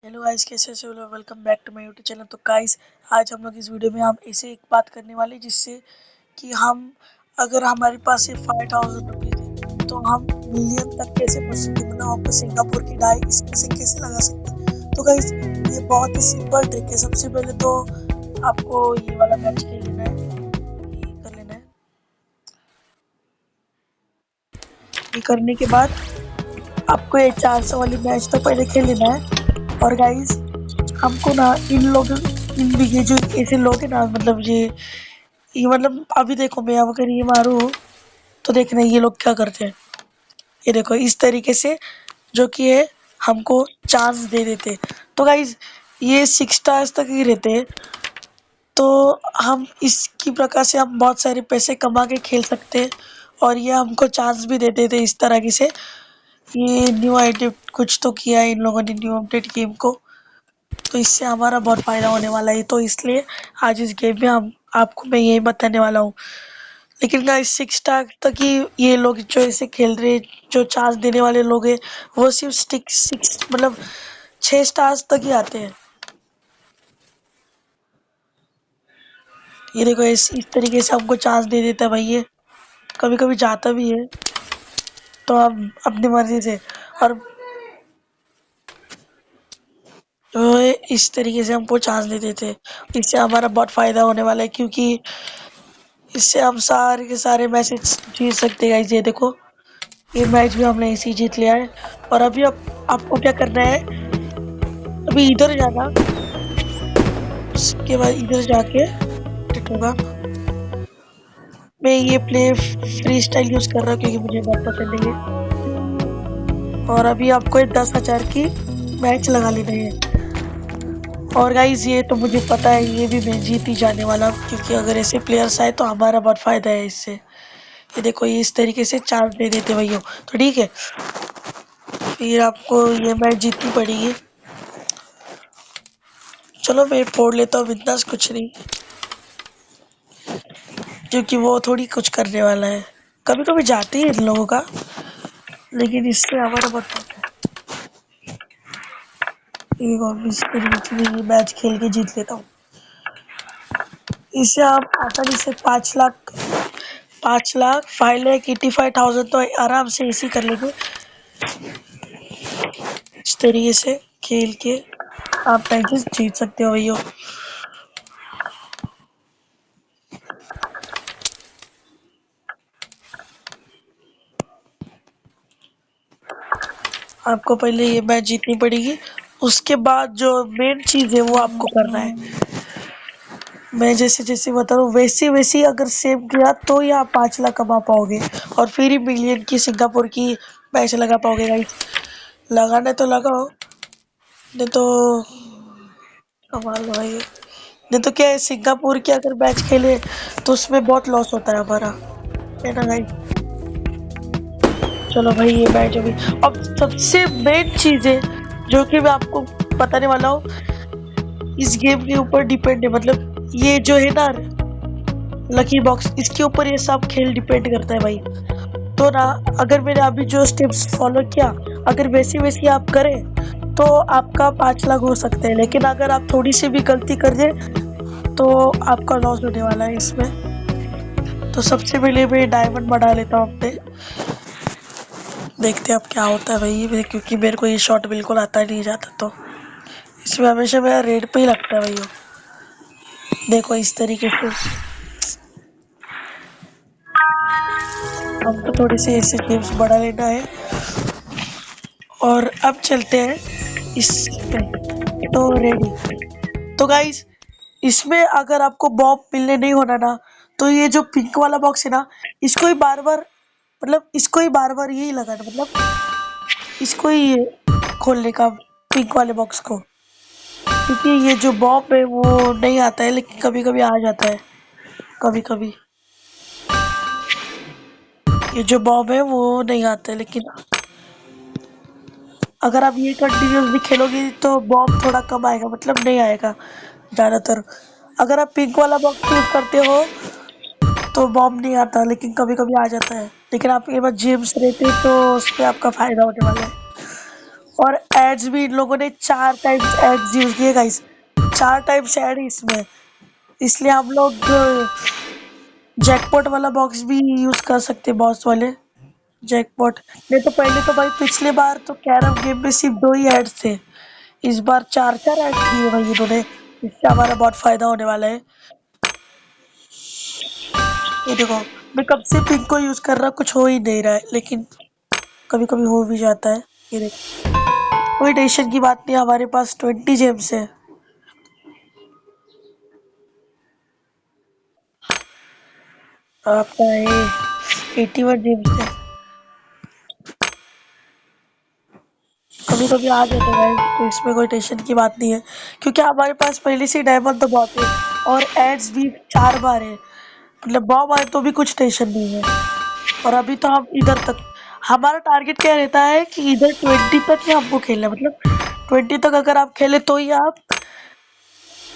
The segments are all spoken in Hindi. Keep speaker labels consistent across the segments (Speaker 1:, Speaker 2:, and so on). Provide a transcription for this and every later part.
Speaker 1: हेलो गाइस, कैसे हो लोग। Welcome back to my YouTube channel. तो गाइस, आज हम लोग इस वीडियो में हम ऐसे एक बात करने वाले हैं जिससे कि हम अगर हमारे पास ये 5000 रुपीज़ है तो हम मिलियन तक कैसे पहुंच सकते हैं। मतलब आपको सिंगापुर की ढाई इसमें से कैसे लगा सकते हैं। तो गाइस, ये बहुत ही सिंपल ट्रिक है। सबसे पहले तो आपको ये वाला मैच खेल लेना है, ये कर लेना है। ये करने के बाद आपको ये 400 वाली मैच तो पहले खेल लेना है। और गाइस, हमको ना इन लोग ये जो ऐसे लोग हैं ना, मतलब ये मतलब अभी देखो, मैं अगर ये मारू तो देखना ये लोग क्या करते हैं। ये देखो इस तरीके से जो कि है हमको चांस दे देते। तो गाइज, ये 6 स्टार्स तक ही रहते हैं। तो हम इसकी प्रकार से हम बहुत सारे पैसे कमा के खेल सकते हैं। और ये हमको चांस भी देते थे इस तरह की से। ये न्यू अपडेट कुछ तो किया है इन लोगों ने, न्यू अपडेट गेम को। तो इससे हमारा बहुत फायदा होने वाला है। तो इसलिए आज इस गेम में हम आपको मैं यही बताने वाला हूँ। लेकिन गाइस, 6 स्टार तक ही ये लोग जो ऐसे खेल रहे, जो चांस देने वाले लोग हैं, वो सिर्फ स्टिक 6 मतलब 6 स्टार्स तक ही आते हैं। ये देखो इस तरीके से हमको चांस दे देता है भाई। ये कभी कभी जाता भी है, तो हम अपनी मर्जी से। और तो इस तरीके से हमको चांस दे देते हैं। इससे हमारा बहुत फायदा होने वाला है, क्योंकि इससे हम सारे के सारे मैचेस जीत सकते हैं गाइस। ये देखो, ये मैच भी हमने इसी जीत लिया है। और अभी आपको क्या करना है, अभी इधर जाना, उसके बाद इधर जाके एडिट होगा। मैं ये प्ले फ्री स्टाइल यूज कर रहा हूँ क्योंकि मुझे बहुत पसंद है ये। और अभी आपको 10,000 की मैच लगा लेना है। और गाइज, ये तो मुझे पता है ये भी मैं जीत ही जाने वाला हूँ, क्योंकि अगर ऐसे प्लेयर्स आए तो हमारा बहुत फायदा है इससे। ये देखो, ये इस तरीके से चांस दे देते भैया। तो ठीक है, फिर आपको ये मैच जीतनी पड़ेगी। चलो मैं फोड़ लेता हूँ बिंदास, कुछ नहीं, क्योंकि वो थोड़ी कुछ करने वाला है। कभी कभी जाते ही इन लोगों का, लेकिन इससे हमारा बहुत फायदा है। एक और इस तरीके से ये मैच खेल के जीत लेता हूँ। इससे आप आसानी से 5,85,000 तो आराम से इसी कर लेंगे। इस तरीके से खेल के आप मैचेस जीत सकते हो भैया। आपको पहले ये मैच जीतनी पड़ेगी, उसके बाद जो मेन चीज है वो आपको करना है। मैं जैसे जैसे बता रहा हूँ वैसे वैसे अगर सेव किया तो ही आप 5 लाख कमा पाओगे, और फिर ही मिलियन की सिंगापुर की पैसे लगा पाओगे गाइस। लगाना तो लगाओ, नहीं तो कमा लो भाई। नहीं तो क्या है, सिंगापुर के अगर मैच खेले तो उसमें बहुत लॉस होता है हमारा, है ना भाई। चलो भाई, ये मैच अभी, अब सबसे मेन चीज है जो कि मैं आपको बताने वाला हूँ, इस गेम के ऊपर डिपेंड है। मतलब ये जो है ना लकी बॉक्स, इसके ऊपर ये सब खेल डिपेंड करता है भाई। तो ना, अगर मैंने अभी जो स्टेप्स फॉलो किया, अगर वैसे वैसे आप करें तो आपका 5 लाख हो सकता है। लेकिन अगर आप थोड़ी सी भी गलती कर दे तो आपका लॉस होने वाला है इसमें। तो सबसे पहले मैं डायमंड बढ़ा लेता हूँ अपने, देखते हैं अब क्या होता है भाई। क्योंकि मेरे को ये शॉट बिल्कुल आता नहीं जाता, तो इसमें हमेशा मेरा रेड पे ही लगता है भाई। देखो इस तरीके से हमको थोड़ी सी ऐसे गेम्स बढ़ा लेना है। और अब चलते हैं इस पे, तो रेडी। तो गाइस, इसमें अगर आपको बॉम्ब मिलने नहीं होना ना, तो ये जो पिंक वाला बॉक्स है ना, इसको ही बार बार, मतलब इसको ही बार बार यही लगाना, मतलब इसको ही खोलने का, पिंक वाले बॉक्स को। क्योंकि ये जो बॉम्ब है वो नहीं आता है, लेकिन कभी कभी आ जाता है। कभी कभी ये जो बॉम्ब है वो नहीं आता है, लेकिन अगर आप ये कंटिन्यूसली खेलोगे तो बॉम्ब थोड़ा कम आएगा, मतलब नहीं आएगा ज्यादातर। अगर आप पिंक वाला बॉक्स यूज करते हो तो बॉम्ब नहीं आता, लेकिन कभी कभी आ जाता है। लेकिन आपके पास जेम्स रहते तो उस पर आपका फायदा होने वाला है। और एड्स भी इन लोगों ने 4 टाइम्स एड्स यूज किए गाइस, 4 टाइम्स ऐड इसमें, इसलिए हम लोग जैकपॉट वाला बॉक्स भी यूज कर सकते हैं, बॉस वाले जैकपॉट। नहीं तो पहले तो भाई पिछले बार तो कैरम गेम में सिर्फ 2 ही एड्स थे, इस बार 4 4 एड्स दिए भाई इन्होंने, इससे हमारा बहुत फायदा होने वाला है। ये देखो, मैं कब से पिंक को यूज कर रहा, कुछ हो ही नहीं रहा है, लेकिन कभी कभी हो भी जाता है। ये देखो, कोई टेंशन की बात नहीं, हमारे पास 20 जेम्स है। आपका ये 81 जेम्स है, कभी कभी आ जाता है guys, तो इसमें कोई टेंशन की बात नहीं है, क्योंकि हमारे पास पहले से डायमंड तो बहुत है और एड्स भी 4 बार है, मतलब बॉम्ब आए तो भी कुछ टेंशन नहीं है। और अभी तो हम इधर तक, हमारा टारगेट क्या रहता है कि इधर 20 तक ही हमको खेलना है, मतलब 20 तक अगर आप खेले तो ही आप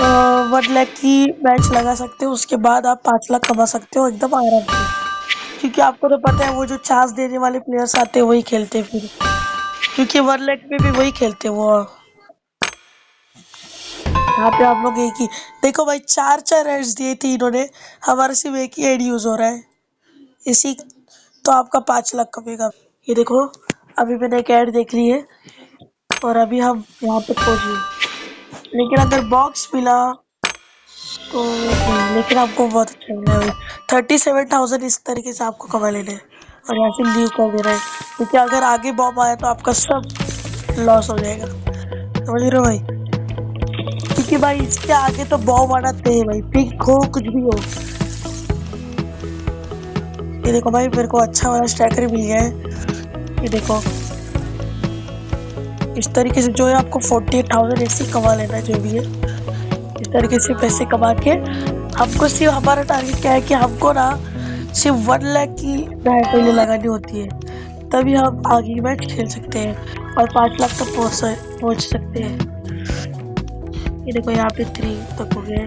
Speaker 1: 1 लाख की मैच लगा सकते हो, उसके बाद आप 5 लाख कमा सकते हो एकदम आराम से, क्योंकि आपको तो पता है वो जो चांस देने वाले प्लेयर्स आते हैं वही खेलते हैं फिर, क्योंकि 1 लाख में भी वही खेलते हैं वो। यहाँ पे आप लोग एक ही, देखो भाई 4 4 एड्स दिए थे इन्होंने, हमारे सिर्फ एक ही एड यूज हो रहा है इसी, तो आपका 5 लाख कमेगा। ये देखो, अभी मैंने एक ऐड देख ली है और अभी हम यहाँ पे पहुंच गए, लेकिन अगर बॉक्स मिला तो नहीं, लेकिन आपको बहुत अच्छा मिला है भाई, 37,000 इस तरीके से आपको कमा लेने हैं, और यहाँ से लीव कर देना है, क्योंकि अगर आगे बॉम्ब आया तो आपका सब लॉस हो जाएगा, समझ रहे हो भाई, क्योंकि भाई इसके आगे तो बॉम्ब आना तय है भाई, पिक हो कुछ भी हो। ये देखो भाई, मेरे को अच्छा वाला स्ट्राइकर मिल गया है, ये देखो, इस तरीके से जो है आपको 48,000 ऐसे कमा लेना है, जो भी है इस तरीके से पैसे कमा के, हमको सिर्फ हमारा टारगेट क्या है कि हमको ना सिर्फ 1 लाख की डाय पहले लगानी होती है, तभी हम आगे मैच खेल सकते हैं और 5 लाख तक पहुंच सकते हैं। ये देखो यहाँ पे 3 तक हो गया है,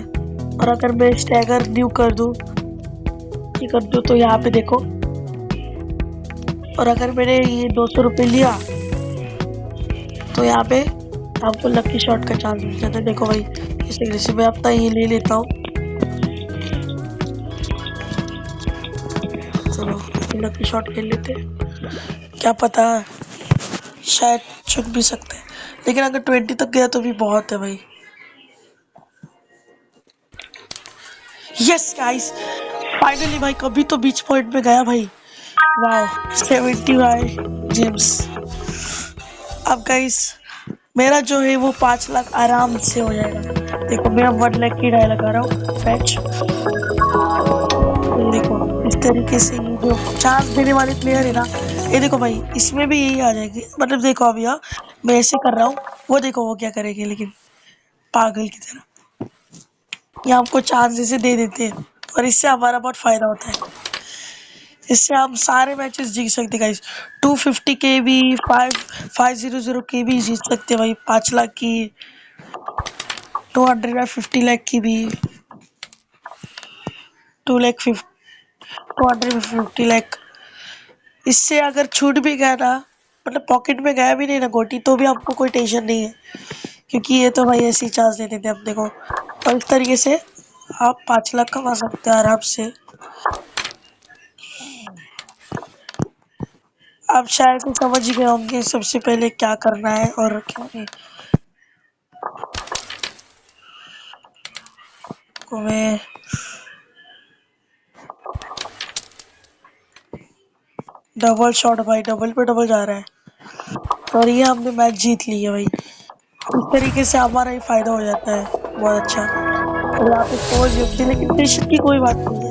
Speaker 1: और अगर मैं स्टैगर न्यू कर दूं, ये कर दूं तो यहाँ पे देखो, और अगर मैंने ये 200 रुपये लिया तो यहाँ पे आपको लकी शॉट का चांस मिल जाता है। देखो भाई, इस तरीके से मैं अपना ये ले लेता हूँ, चलो लकी शॉट खेल लेते हैं, क्या पता शायद चुक भी सकते हैं, लेकिन अगर 20 तक गया तो भी बहुत है भाई। यस गाइस, फाइनली भाई, कभी तो बीच पॉइंट में गया भाई, वाह 75 जेम्स। अब गाइस मेरा जो है वो 5 लाख आराम से हो जाएगा। देखो मैं 1 लाख की डाई लगा रहा हूँ पैच, देखो इस तरीके से ये जो चांस देने वाले प्लेयर है ना, ये देखो भाई इसमें भी यही आ जाएगी, मतलब देखो अभी यहाँ मैं ऐसे कर रहा हूँ, वो देखो वो क्या करेगी, लेकिन पागल की तरह ये हमको चांस ऐसे दे देते हैं, और इससे हमारा बहुत फायदा होता है, इससे हम सारे मैचेस जीत सकते गाइस, 250 के भी 500 के भी जीत सकते भाई, 5 लाख की, 250 लाख की भी, 250 लाख, इससे अगर छूट भी गया ना, मतलब पॉकेट में गया भी नहीं ना गोटी, तो भी आपको कोई टेंशन नहीं है, क्योंकि ये तो भाई ऐसी चांस देते थे अपने को, और इस तरीके से आप 5 लाख कमा सकते हैं आराम से। आप शायद से समझ ही गए होंगे सबसे पहले क्या करना है और क्या नहीं। को मैं डबल शॉट भाई, डबल पे डबल जा रहा है, और ये हमने मैच जीत ली है भाई, इस तरीके से हमारा ही फायदा हो जाता है बहुत अच्छा। और यहाँ पे पहुंच होती है, लेकिन टेंशन की कोई बात नहीं है,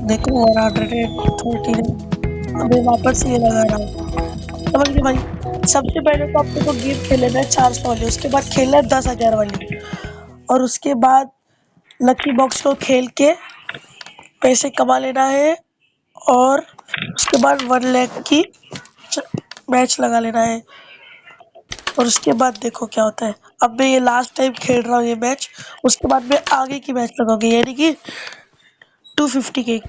Speaker 1: देखो 130, अभी वापस ये लगा रहा हूँ, समझ गए भाई। सबसे पहले तो आपको तो गेम खेलना है 400 वाली, उसके बाद खेलना है 10,000 वाली, और उसके बाद लकी बॉक्स को खेल के पैसे कमा लेना है, और उसके बाद 1 लाख की मैच लगा लेना है, और उसके बाद देखो क्या होता है। अब मैं ये लास्ट टाइम खेल रहा हूँ ये मैच, उसके बाद मैं आगे की मैच लगाऊंगी, यानी कि 250 के।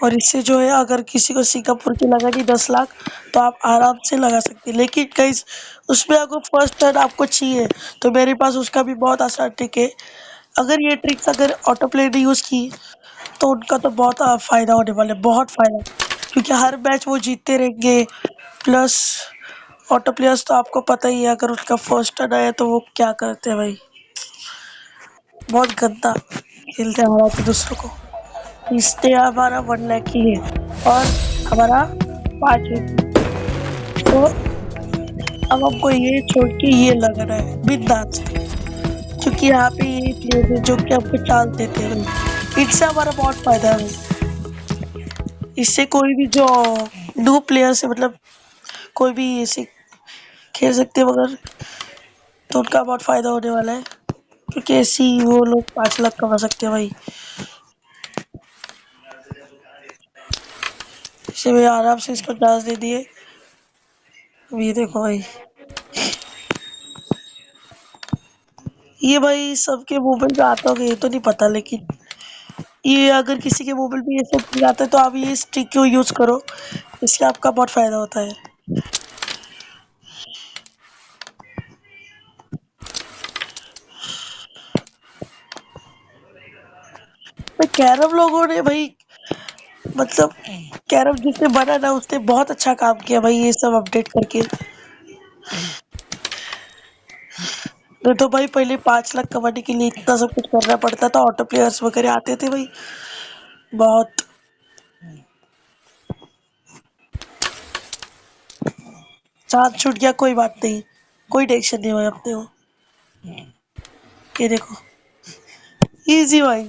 Speaker 1: और इससे जो है अगर किसी को सिंगापुर की लगानी 10 लाख तो आप आराम से लगा सकते हैं। लेकिन गाइस उसमें अगर फर्स्ट टर्न आपको चाहिए तो मेरे पास उसका भी बहुत आसान ट्रिक है। अगर ये ट्रिक्स अगर ऑटो प्ले ने यूज की तो उनका तो बहुत फायदा होने वाला है, बहुत फायदा। क्योंकि हर मैच वो जीतते रहेंगे। प्लस ऑटो प्लेयर्स तो आपको पता ही है, अगर उनका फर्स्ट टर्न आया तो वो क्या करते हैं भाई, बहुत गंदा खेलते हैं हराते दूसरों को। इससे हमारा 1 लाख ही है और हमारा 5 विकेट। तो अब हमको ये छोड़ के ये लगना है बिंदास, क्योंकि यहाँ पे ये प्लेयर है जो कि हमको चांस देते हैं। इससे हमारा बहुत फायदा है भाई। इससे कोई भी जो न्यू प्लेयर से मतलब कोई भी ऐसे खेल सकते हैं, मगर तो उनका बहुत फायदा होने वाला है। क्योंकि ऐसे ही वो लोग 5 लाख कमा सकते हैं भाई। इसे मैं आराम से इसको चांस दे दिए। अब ये देखो भाई, ये भाई सबके मोबाइल पे आता होगा ये तो नहीं पता, लेकिन ये अगर किसी के मोबाइल पे ये सब चीज आता है तो आप ये स्टिक को यूज करो, इससे आपका बहुत फायदा होता है। भाई कैरम लोगों ने भाई मतलब कैरम जिसने बना ना उसने बहुत अच्छा काम किया भाई, ये सब अपडेट करके। तो भाई पहले 5 लाख कमाने के लिए इतना सब कुछ करना पड़ता था, ऑटो प्लेयर्स वगैरह आते थे भाई, बहुत। चांद छूट गया कोई बात नहीं, कोई टेंशन नहीं भाई अपने को। ये देखो इजी भाई।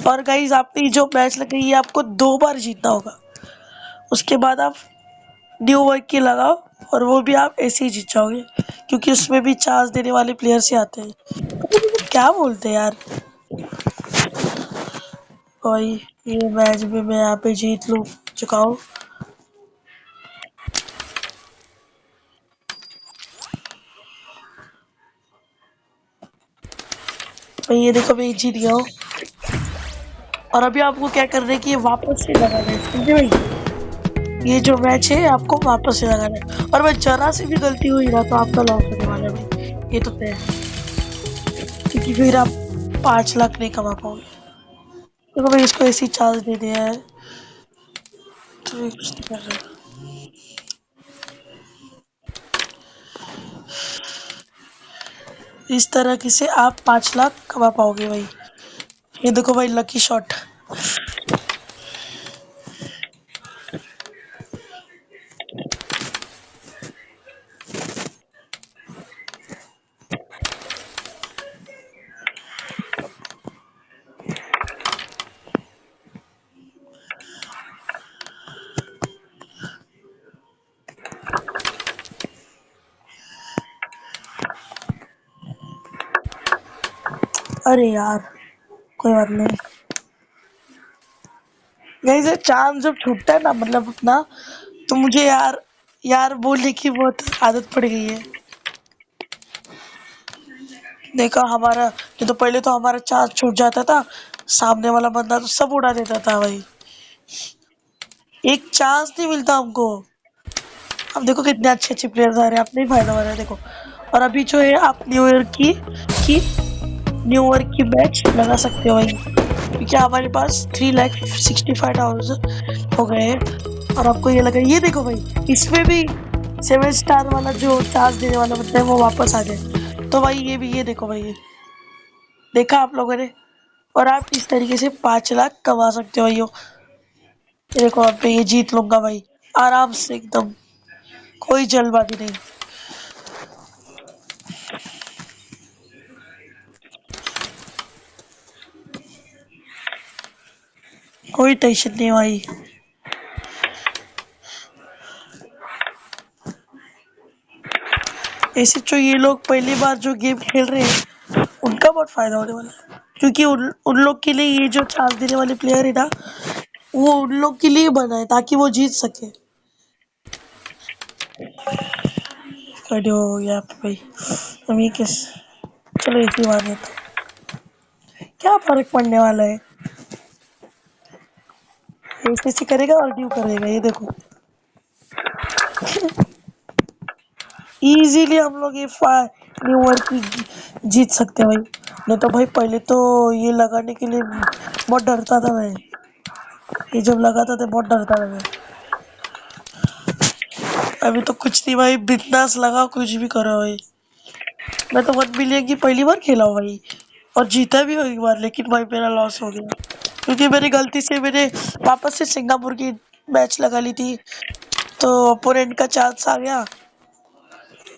Speaker 1: और गाइज आपने जो मैच लगाई ये आपको 2 बार जीतना होगा, उसके बाद आप न्यू वर्क की लगाओ और वो भी आप ऐसे ही जीत जाओगे, क्योंकि उसमें भी चांस देने वाले प्लेयर से आते हैं। क्या बोलते हैं यार भाई, ये मैच भी मैं यहाँ पे जीत लूँ चुका हूँ। भाई ये देखो मैं जीत गया हूँ। और अभी आपको क्या करना है कि ये वापस से लगाना है, समझे भाई। ये जो मैच है आपको वापस से लगाना है, और मैं जरा से भी गलती हुई ना तो आपका लॉस होने वाला है भाई, ये तो तय है। क्योंकि फिर आप 5 लाख नहीं कमा पाओगे। देखो भाई इसको ऐसी चांस दे दिया है तो ये कुछ नहीं कर रहा। इस तरह की से आप 5 लाख कमा पाओगे भाई। ये देखो भाई लकी शॉट। अरे यार कोई बात नहीं। गाइस ये चांस जब छूटता है ना मतलब अपना, तो मुझे यार यार बोलने की बहुत आदत पड़ गई है। देखा हमारा, ये तो पहले तो हमारा चांस छूट जाता था, सामने वाला बंदा तो सब उड़ा देता था भाई, एक चांस नहीं मिलता हमको। अब देखो कितने अच्छे अच्छे प्लेयर्स आ रहे हैं, अपने ही फायदा हो रहा है देखो। और अभी जो है आप की न्यू ईयर की मैच लगा सकते हो भाई, क्योंकि हमारे पास 3,65,000 हो गए हैं। और आपको ये लगा, ये देखो भाई इसमें भी 7 स्टार वाला जो चार्ज देने वाला बंदा है वो वापस आ गए। तो भाई ये भी, ये देखो भाई ये देखा आप लोगों ने। और आप इस तरीके से 5 लाख कमा सकते हो भाई। ये देखो अब मैं ये जीत लूंगा भाई आराम से एकदम, कोई जल्दबाजी नहीं, कोई टेंशन नहीं भाई। ऐसे जो ये लोग पहली बार जो गेम खेल रहे हैं उनका बहुत फायदा होने वाला है, क्योंकि उन लोग के लिए ये जो चांस देने वाले प्लेयर है ना वो उन लोग के लिए बना है ताकि वो जीत सके। खड़े हो यहाँ पे भाई, हम ये किस, चलो इसी बात है तो क्या फर्क पड़ने वाला है। ऐसे करेगा और ड्यू करेगा, ये देखो। इजीली हम लोग ये न्यू वर्ल्ड की जीत सकते हैं भाई। नहीं तो भाई पहले तो ये लगाने के लिए बहुत डरता था मैं। ये जब लगाता था बहुत डरता था मैं। अभी तो कुछ नहीं भाई, बिंदास लगा, कुछ भी करो भाई। मैं तो 1 मिलियन की पहली बार खेला हूँ भाई, और जीता भी हूँ एक बार, लेकिन भाई मेरा लॉस हो गया क्योंकि मेरी गलती से मैंने वापस से सिंगापुर की मैच लगा ली थी, तो ओपोनेंट का चांस आ गया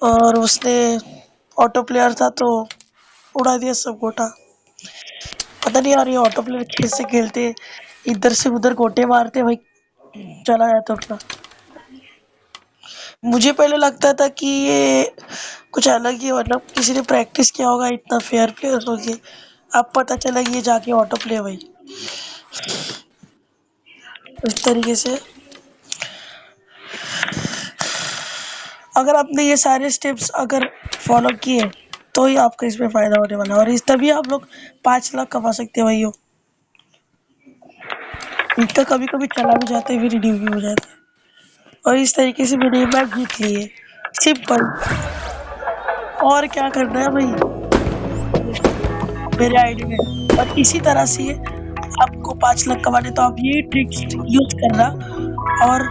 Speaker 1: और उसने ऑटो प्लेयर था तो उड़ा दिया सब गोटा। पता नहीं यार ये ऑटो प्लेयर कैसे खेलते, इधर से उधर गोटे मारते भाई, चला जाता अपना। मुझे पहले लगता था कि ये कुछ अलग ही, मतलब किसी ने प्रैक्टिस किया होगा इतना फेयर प्लेयर होके। अब पता चला कि ये जाके ऑटो प्ले भाई। इस तरीके से अगर आपने ये सारे स्टेप्स अगर फॉलो किए तो ही आपका इसमें फायदा होने वाला है, और इस तभी आप लोग 5 लाख कमा सकते हैं भाइयों। इनका कभी कभी चला भी जाता है, फिर रिडीम भी हो जाता है, और इस तरीके से मैंने मैच जीत ली है। सिंपल, और क्या करना है भाई मेरे आईडी में। और इसी तरह से आपको 5 लाख कमाने, तो आप ये ट्रिक्स यूज करना, और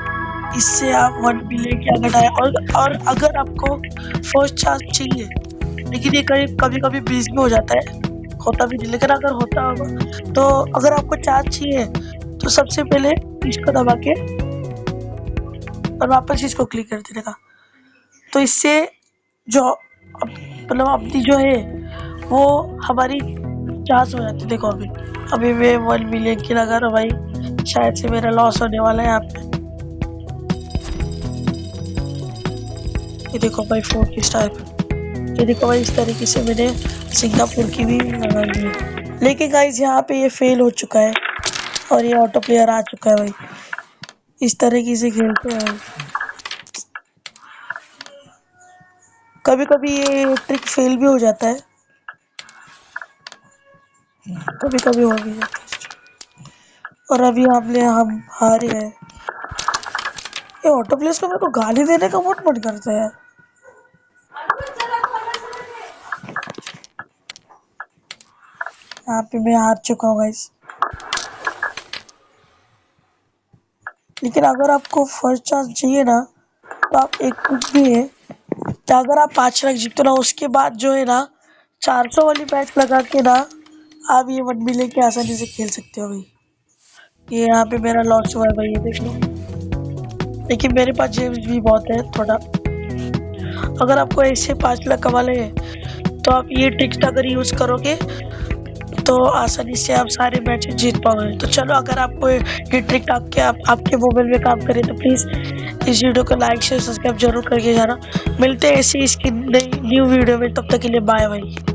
Speaker 1: इससे आप 1 मिलियन के अगर आए। और अगर आपको फर्स्ट चांस चाहिए, लेकिन ये कभी कभी बीच में हो जाता है, होता भी नहीं, लेकिन अगर होता होगा तो अगर आपको चांस चाहिए तो सबसे पहले इसको दबा के और वापस इसको क्लिक कर देने का। तो इससे जो मतलब अपनी जो है वो हमारी चांस हो जाती है। देखो अभी मैं 1 मिलियन की लगा रहा हूँ भाई, शायद से मेरा लॉस होने वाला है यहाँ पे। ये देखो भाई 4 स्टार, ये देखो भाई इस तरीके से मैंने सिंगापुर की भी लगा ली है। लेकिन गाइस यहाँ पे ये फेल हो चुका है और ये ऑटो प्लेयर आ चुका है भाई। इस तरीके से खेलते हैं। कभी कभी ये ट्रिक फेल भी हो जाता है, कभी कभी हो भी जाता है। और अभी हम हारे हैं। ये ऑटो प्लेयर्स को मेरे को गाली देने का बहुत मन करता है। यहाँ पे मैं हार चुका हूँ गाइस। लेकिन अगर आपको फर्स्ट चांस चाहिए ना, तो आप एक कुछ भी है कि अगर आप 5 लाख जीतो ना, उसके बाद जो है ना 400 वाली मैच लगा के ना आप ये 1 मिलियन के आसानी से खेल सकते हो भाई। ये यहाँ पे मेरा लॉस हुआ है भाई, ये देख लो। लेकिन मेरे पास जेम्स भी बहुत है थोड़ा। अगर आपको ऐसे 5 लाख कमा ले तो आप ये ट्रिक्स अगर यूज करोगे तो आसानी से आप सारे मैच जीत पाओगे। तो चलो, अगर आपको ये ट्रिक आपके मोबाइल में काम करे तो प्लीज इस वीडियो को लाइक शेयर सब्सक्राइब जरूर करके जाना। मिलते हैं ऐसी इसकी नई न्यू वीडियो में, तब तक के लिए बाय भाई।